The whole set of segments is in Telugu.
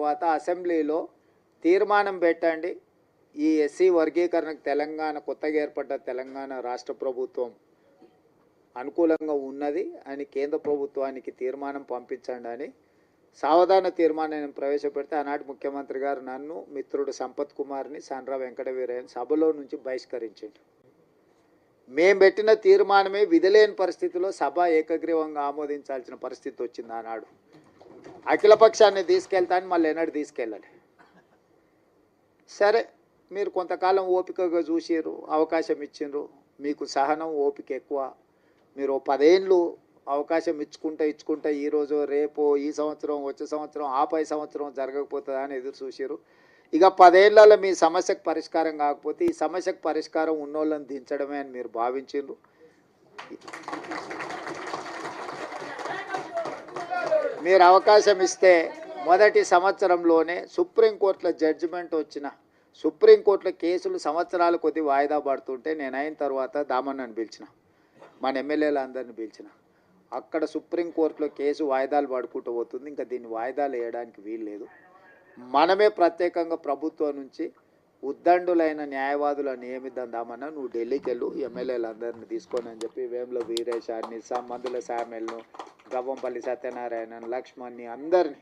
తర్వాత అసెంబ్లీలో తీర్మానం పెట్టండి. ఈ ఎస్సీ వర్గీకరణకు తెలంగాణ కొత్తగా ఏర్పడ్డ తెలంగాణ రాష్ట్ర ప్రభుత్వం అనుకూలంగా ఉన్నది అని కేంద్ర ప్రభుత్వానికి తీర్మానం పంపించండి అని సావధాన తీర్మానాన్ని ప్రవేశపెడితే ఆనాటి ముఖ్యమంత్రి గారు నన్ను, మిత్రుడు సంపత్ కుమార్ని, సాండ్రా వెంకటవీరయ్యని సభలో నుంచి బహిష్కరించాడు. మేము పెట్టిన తీర్మానమే విధులేని పరిస్థితిలో సభ ఏకగ్రీవంగా ఆమోదించాల్సిన పరిస్థితి వచ్చింది. ఆనాడు అఖిలపక్షాన్ని తీసుకెళ్తాను, మళ్ళీ ఎన్నడూ తీసుకెళ్ళాలి. సరే, మీరు కొంతకాలం ఓపికగా చూసిర్రు, అవకాశం ఇచ్చిండ్రు, మీకు సహనం ఓపిక ఎక్కువ. మీరు 10 ఏళ్ళు అవకాశం ఇచ్చుకుంటా ఈరోజు రేపు ఈ సంవత్సరం వచ్చే సంవత్సరం ఆపై సంవత్సరం జరగకపోతుందా అని ఎదురు చూసిర్రు. ఇక 10 ఏళ్లలో మీ సమస్యకు పరిష్కారం కాకపోతే ఈ సమస్యకు పరిష్కారం ఉన్నోళ్ళని దించడమే అని మీరు భావించిండ్రు. మీరు అవకాశం ఇస్తే మొదటి సంవత్సరంలోనే సుప్రీంకోర్టులో జడ్జిమెంట్ వచ్చిన, సుప్రీంకోర్టులో కేసులు సంవత్సరాల కొద్ది వాయిదా పడుతుంటే నేను అయిన తర్వాత దామన్నని పిలిచిన, మన ఎమ్మెల్యేలందరినీ పిలిచిన. అక్కడ సుప్రీంకోర్టులో కేసు వాయిదాలు పడుకుంటూ పోతుంది, ఇంకా దీన్ని వాయిదాలు వేయడానికి వీలు లేదు. మనమే ప్రత్యేకంగా ప్రభుత్వం నుంచి ఉద్దండులైన న్యాయవాదులను నియమిద్దామన్నా, నువ్వు ఢిల్లీకి వెళ్ళు, ఎమ్మెల్యేలందరినీ తీసుకొని అని చెప్పి వేముల వీరేశాన్ని, మందుల శామ్యుల్ను, గవ్వంపల్లి సత్యనారాయణ, లక్ష్మణ్ని, అందరినీ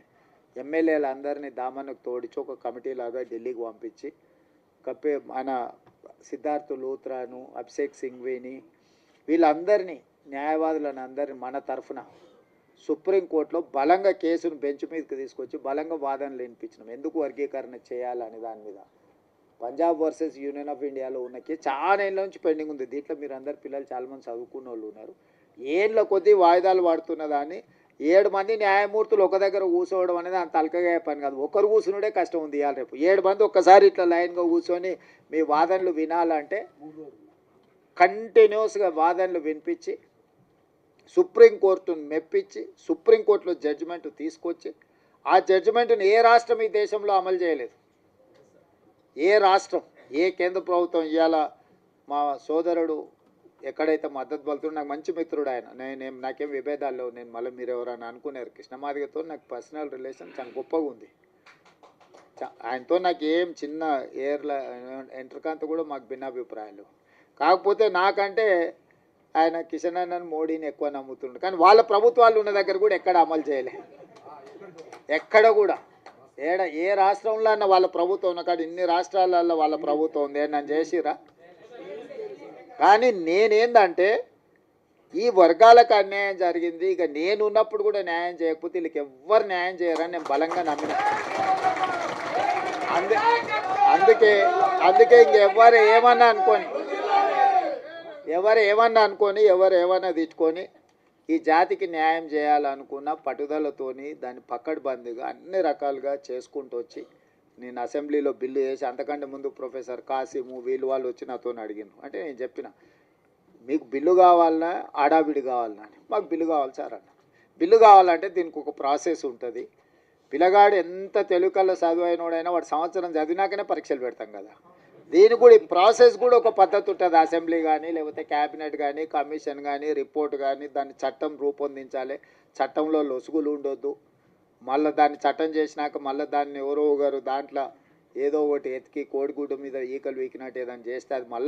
ఎమ్మెల్యేలందరినీ దామన్నకు తోడిచి ఒక కమిటీ లాగా ఢిల్లీకి పంపించి మన సిద్ధార్థ్ లూత్రాను, అభిషేక్ సింఘ్వీని, వీళ్ళందరినీ న్యాయవాదులను అందరినీ మన తరఫున సుప్రీంకోర్టులో బలంగా కేసును బెంచ్ మీదకి తీసుకొచ్చి బలంగా వాదనలు వినిపించినాం. ఎందుకు వర్గీకరణ చేయాలని దాని మీద. పంజాబ్ వర్సెస్ యూనియన్ ఆఫ్ ఇండియాలో ఉన్న కేసు చాలా ఏళ్ళ నుంచి పెండింగ్ ఉంది. దీంట్లో మీరు అందరు పిల్లలు చాలామంది చదువుకున్న వాళ్ళు ఉన్నారు. ఏళ్ళ కొద్దీ వాయిదాలు పడుతున్న దాన్ని 7 మంది న్యాయమూర్తులు ఒక దగ్గర కూర్చోవడం అనేది అంత తలకగా పని కాదు. ఒకరు కూర్చునుడే కష్టం ఉంది. ఇవాళ రేపు 7 మంది ఒక్కసారి ఇట్లా లైన్గా కూర్చొని మీ వాదనలు వినాలంటే కంటిన్యూస్గా వాదనలు వినిపించి సుప్రీంకోర్టును మెప్పించి సుప్రీంకోర్టులో జడ్జిమెంట్ తీసుకొచ్చి ఆ జడ్జిమెంట్ని ఏ రాష్ట్రం ఈ దేశంలో అమలు చేయలేదు. ఏ రాష్ట్రం, ఏ కేంద్ర ప్రభుత్వం. ఇవాళ మా సోదరుడు ఎక్కడైతే మద్దతు పలుతుండో, నాకు మంచి మిత్రుడు ఆయన, నాకేం విభేదాలు లేవు. నేను మళ్ళీ మీరు ఎవరైనా అనుకున్నారు, కృష్ణమాదిగతో నాకు పర్సనల్ రిలేషన్ చాలా గొప్పగా ఉంది. ఆయనతో నాకు ఏం చిన్న ఎంట్రకాంత కూడా మాకు భిన్నాభిప్రాయాలు. కాకపోతే నాకంటే ఆయన కిషన్ అన్నను, మోడీని ఎక్కువ నమ్ముతుండ్రు. కానీ వాళ్ళ ప్రభుత్వాలు ఉన్న దగ్గర కూడా ఎక్కడ అమలు చేయలే. ఎక్కడ కూడా ఏ రాష్ట్రంలో అన్న వాళ్ళ ప్రభుత్వం ఉన్న కాదు. ఇన్ని రాష్ట్రాలలో వాళ్ళ ప్రభుత్వం ఉంది, నన్ను చేసిరా. కానీ నేనేందంటే ఈ వర్గాలకు అన్యాయం జరిగింది, ఇక నేను ఉన్నప్పుడు కూడా న్యాయం చేయకపోతే వీళ్ళకి ఎవ్వరు న్యాయం చేయరని నేను బలంగా నమ్మిన. అందుకే ఇంకెవ్వరు ఏమన్నా అనుకొని ఎవరు ఏమన్నా తెచ్చుకొని ఈ జాతికి న్యాయం చేయాలనుకున్న పట్టుదలతోని దాన్ని పక్కడబందిగా అన్ని రకాలుగా చేసుకుంటూ వచ్చి నేను అసెంబ్లీలో బిల్లు చేసి, అంతకంటే ముందు ప్రొఫెసర్ కాసిము వాళ్ళు వచ్చి నాతో అడిగినారు. అంటే నేను చెప్పిన, మీకు బిల్లు కావాలన్నా ఆడాబిడి కావాలన్నా అని. మాకు బిల్లు కావాలి సార్ అన్న. బిల్లు కావాలంటే దీనికి ఒక ప్రాసెస్ ఉంటుంది. పిల్లగాడు ఎంత తెలుగులో చదువైనోడైనా వాడు సంవత్సరం చదివినాకనే పరీక్షలు పెడతాం కదా. దీనికి కూడా ఈ ప్రాసెస్ కూడా ఒక పద్ధతి ఉంటుంది. అసెంబ్లీ కానీ లేకపోతే క్యాబినెట్ కానీ కమిషన్ కానీ రిపోర్ట్ కానీ దాన్ని చట్టం రూపొందించాలి. చట్టంలో లొసుగులు ఉండొద్దు. మళ్ళీ దాన్ని చట్టం చేసినాక మళ్ళీ దాన్ని ఎవరో ఒకరు దాంట్లో ఏదో ఒకటి ఎతికి కోడిగుడ్డు మీద ఈకలు వీకినట్టు ఏదైనా చేస్తే అది మళ్ళీ